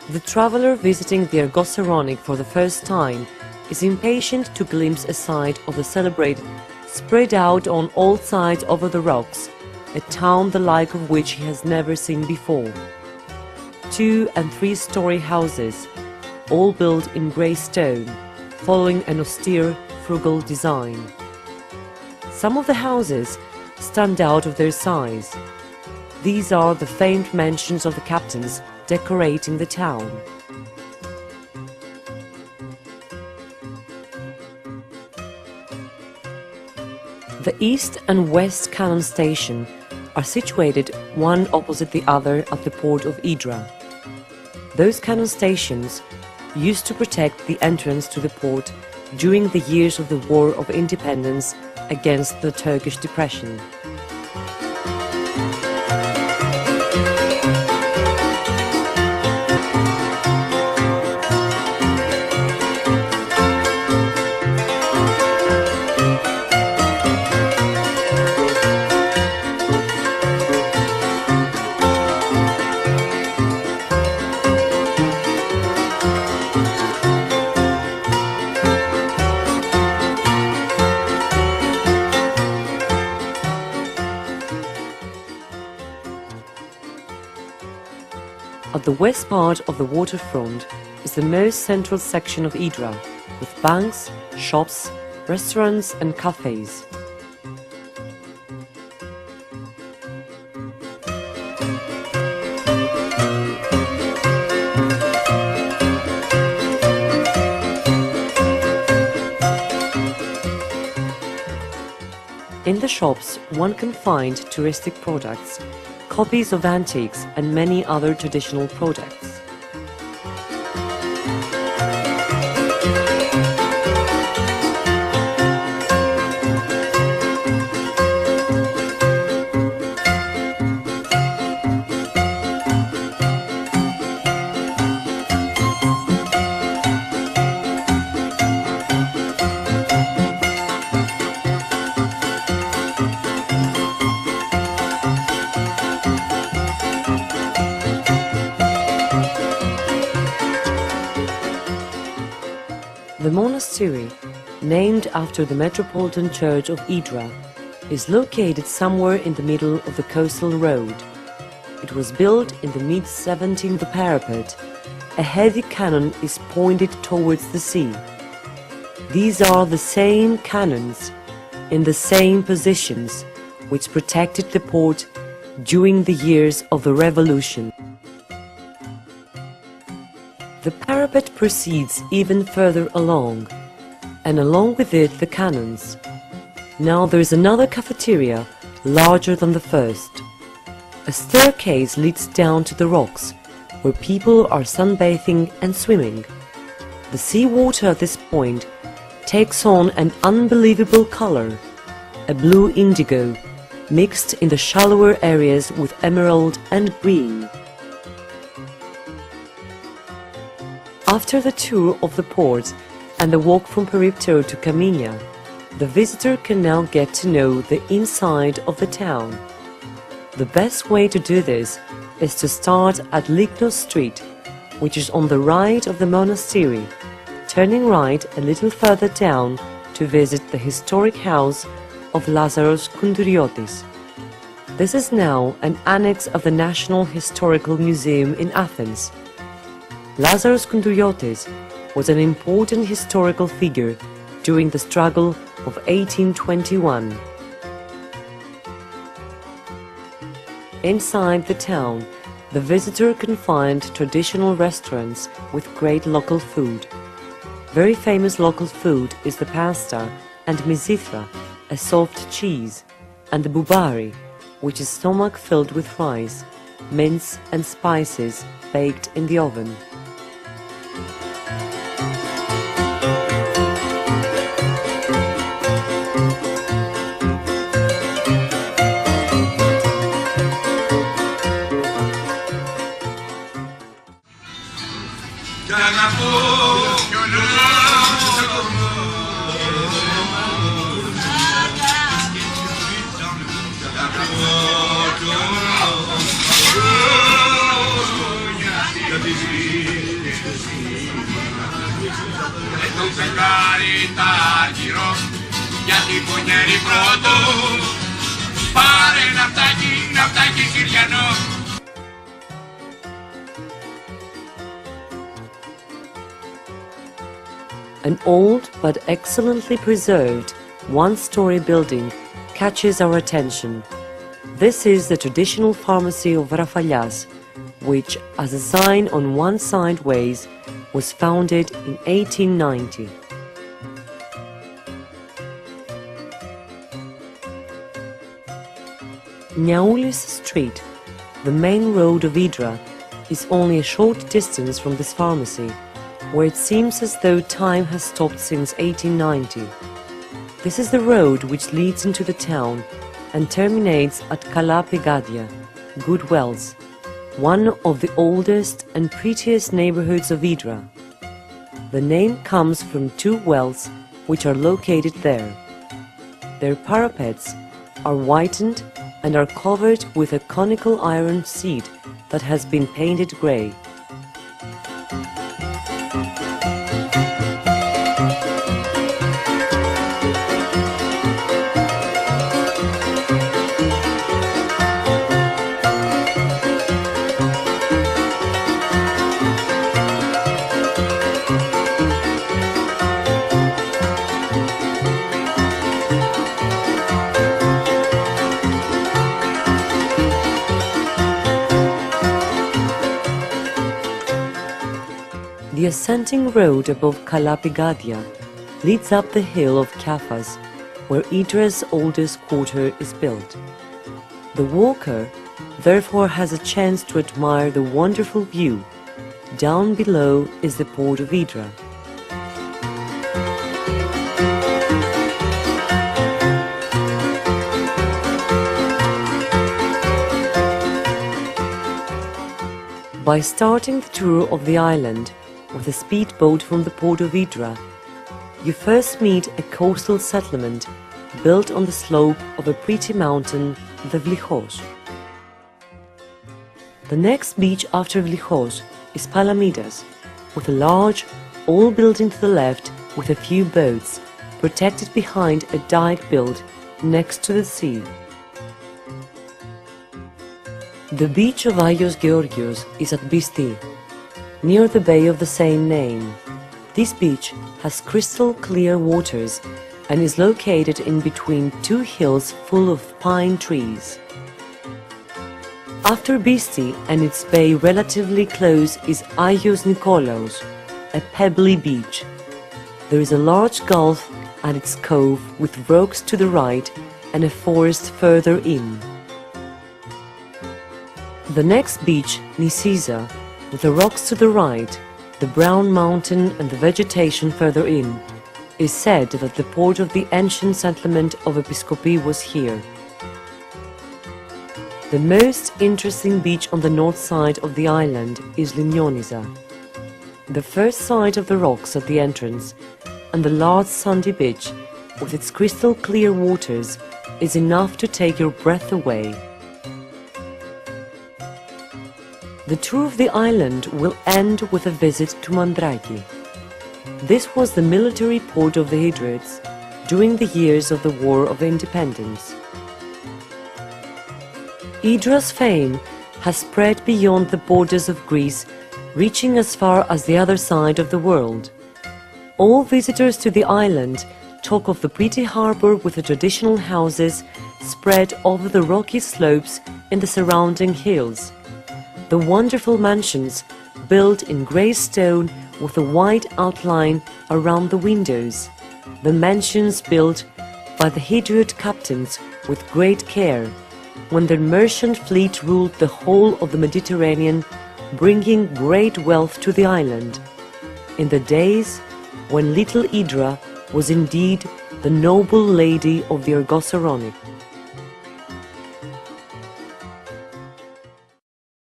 The traveler visiting the ARGOSARONIC for the first time is impatient to glimpse a side of the celebrated, spread out on all sides over the rocks, a town the like of which he has never seen before. 2- and 3-story houses, all built in grey stone, following an austere, frugal design. Some of the houses stand out of their size. These are the famed mansions of the captains decorating the town. The east and west cannon station are situated one opposite the other at the port of Hydra. Those cannon stations used to protect the entrance to the port during the years of the War of Independence against the Turkish depression. At the west part of the waterfront is the most central section of Hydra, with banks, shops, restaurants and cafes. In the shops one can find touristic products, copies of antiques and many other traditional products. The monastery, named after the Metropolitan Church of Hydra, is located somewhere in the middle of the coastal road. It was built in the mid-17th parapet. A heavy cannon is pointed towards the sea. These are the same cannons, in the same positions, which protected the port during the years of the Revolution. The parapet proceeds even further along, and along with it the cannons. Now there is another cafeteria, larger than the first. A staircase leads down to the rocks, where people are sunbathing and swimming. The sea water at this point takes on an unbelievable color, a blue indigo, mixed in the shallower areas with emerald and green. After the tour of the port and the walk from Periptero to Kaminia, the visitor can now get to know the inside of the town. The best way to do this is to start at Lignos Street, which is on the right of the monastery, turning right a little further down to visit the historic house of Lazaros Kountouriotis. This is now an annex of the National Historical Museum in Athens. Lazaros Kountouriotis was an important historical figure during the struggle of 1821. Inside the town, the visitor can find traditional restaurants with great local food. Very famous local food is the pasta and mizithra, a soft cheese, and the boubari, which is stomach filled with rice, mince and spices baked in the oven. πρώτο. Πάρε ναυτάκι Συριανό. An old but excellently preserved one-story building catches our attention. This is the traditional pharmacy of Rafalhas, which, as a sign on one sideways, was founded in 1890. Niaulis Street, the main road of Hydra, is only a short distance from this pharmacy, where it seems as though time has stopped since 1890. This is the road which leads into the town and terminates at Kalapigadia, Good Wells, one of the oldest and prettiest neighborhoods of Hydra. The name comes from two wells which are located there. Their parapets are whitened and are covered with a conical iron seat that has been painted grey. The ascending road above Kalapigadia leads up the hill of Kafas, where Hydra's oldest quarter is built. The walker therefore has a chance to admire the wonderful view. Down below is the port of Hydra. By starting the tour of the island with a speedboat from the port of Hydra, you first meet a coastal settlement built on the slope of a pretty mountain, the Vlichos. The next beach after Vlichos is Palamidas, with a large, old building to the left with a few boats, protected behind a dike built next to the sea. The beach of Agios Georgios is at Bisti, near the bay of the same name. This beach has crystal clear waters and is located in between two hills full of pine trees. After Bisti and its bay relatively close is Agios Nikolaos, a pebbly beach. There is a large gulf at its cove with rocks to the right and a forest further in. The next beach, Nisiza, with the rocks to the right, the brown mountain and the vegetation further in, is said that the port of the ancient settlement of Episkopi was here. The most interesting beach on the north side of the island is Linioniza. The first sight of the rocks at the entrance and the large sandy beach with its crystal clear waters is enough to take your breath away. The tour of the island will end with a visit to Mandraki. This was the military port of the Hydrids during the years of the War of Independence. Hydra's fame has spread beyond the borders of Greece, reaching as far as the other side of the world. All visitors to the island talk of the pretty harbor with the traditional houses spread over the rocky slopes in the surrounding hills, the wonderful mansions built in grey stone with a white outline around the windows, the mansions built by the Hydriot captains with great care, when their merchant fleet ruled the whole of the Mediterranean, bringing great wealth to the island, in the days when little Hydra was indeed the noble lady of the ARGOSARONIC.